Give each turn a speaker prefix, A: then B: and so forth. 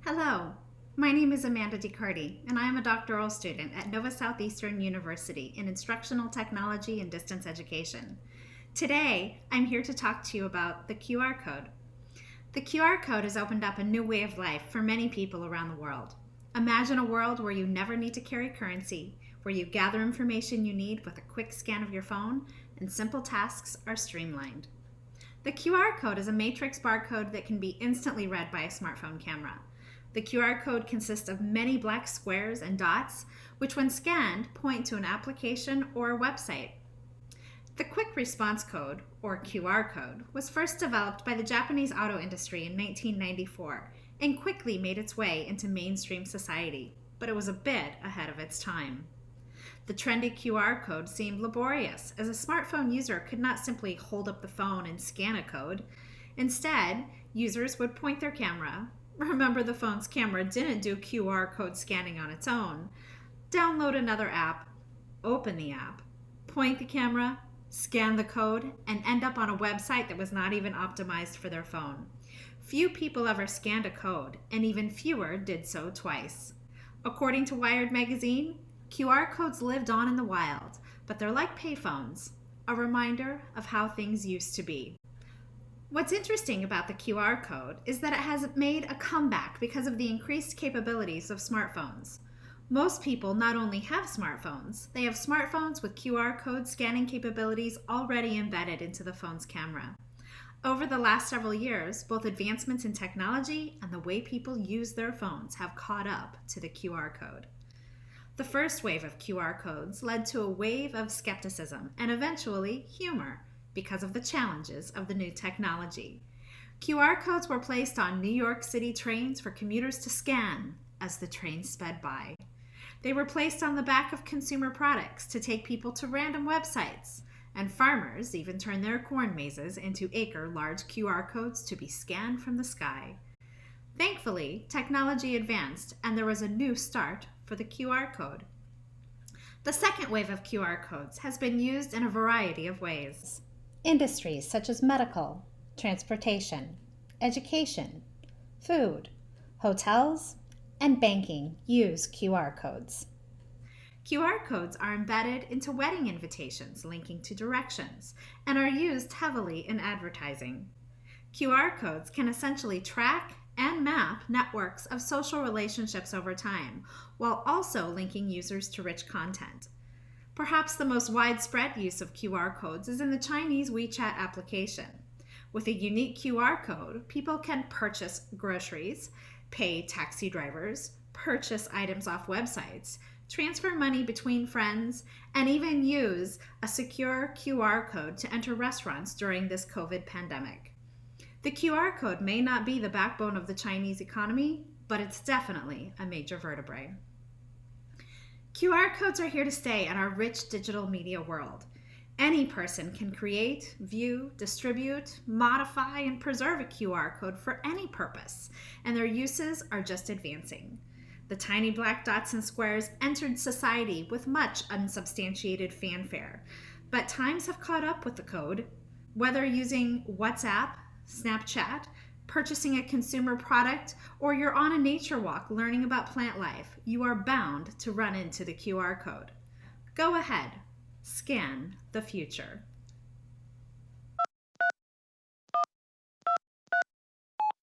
A: Hello, my name is Amanda DiCardi, and I am a doctoral student at Nova Southeastern University in Instructional Technology and Distance Education. Today, I'm here to talk to you about the QR code. The QR code has opened up a new way of life for many people around the world. Imagine a world where you never need to carry currency, where you gather information you need with a quick scan of your phone, and simple tasks are streamlined. The QR code is a matrix barcode that can be instantly read by a smartphone camera. The QR code consists of many black squares and dots, which when scanned point to an application or a website. The Quick Response Code, or QR code, was first developed by the Japanese auto industry in 1994 and quickly made its way into mainstream society, but it was a bit ahead of its time. The trendy QR code seemed laborious, as a smartphone user could not simply hold up the phone and scan a code. Instead, users would point their camera. Remember, the phone's camera didn't do QR code scanning on its own. Download another app, open the app, point the camera, scan the code, and end up on a website that was not even optimized for their phone. Few people ever scanned a code, and even fewer did so twice. According to Wired magazine, QR codes lived on in the wild, but they're like payphones, a reminder of how things used to be. What's interesting about the QR code is that it has made a comeback because of the increased capabilities of smartphones. Most people not only have smartphones, they have smartphones with QR code scanning capabilities already embedded into the phone's camera. Over the last several years, both advancements in technology and the way people use their phones have caught up to the QR code. The first wave of QR codes led to a wave of skepticism and eventually humor, because of the challenges of the new technology. QR codes were placed on New York City trains for commuters to scan as the train sped by. They were placed on the back of consumer products to take people to random websites, and farmers even turned their corn mazes into acre-large QR codes to be scanned from the sky. Thankfully, technology advanced, and there was a new start for the QR code. The second wave of QR codes has been used in a variety of ways. Industries such as medical, transportation, education, food, hotels, and banking use QR codes. QR codes are embedded into wedding invitations linking to directions and are used heavily in advertising. QR codes can essentially track and map networks of social relationships over time, while also linking users to rich content. Perhaps the most widespread use of QR codes is in the Chinese WeChat application. With a unique QR code, people can purchase groceries, pay taxi drivers, purchase items off websites, transfer money between friends, and even use a secure QR code to enter restaurants during this COVID pandemic. The QR code may not be the backbone of the Chinese economy, but it's definitely a major vertebrae. QR codes are here to stay in our rich digital media world. Any person can create, view, distribute, modify, and preserve a QR code for any purpose, and their uses are just advancing. The tiny black dots and squares entered society with much unsubstantiated fanfare, but times have caught up with the code. Whether using WhatsApp, Snapchat, purchasing a consumer product, or you're on a nature walk learning about plant life, you are bound to run into the QR code. Go ahead, scan the future.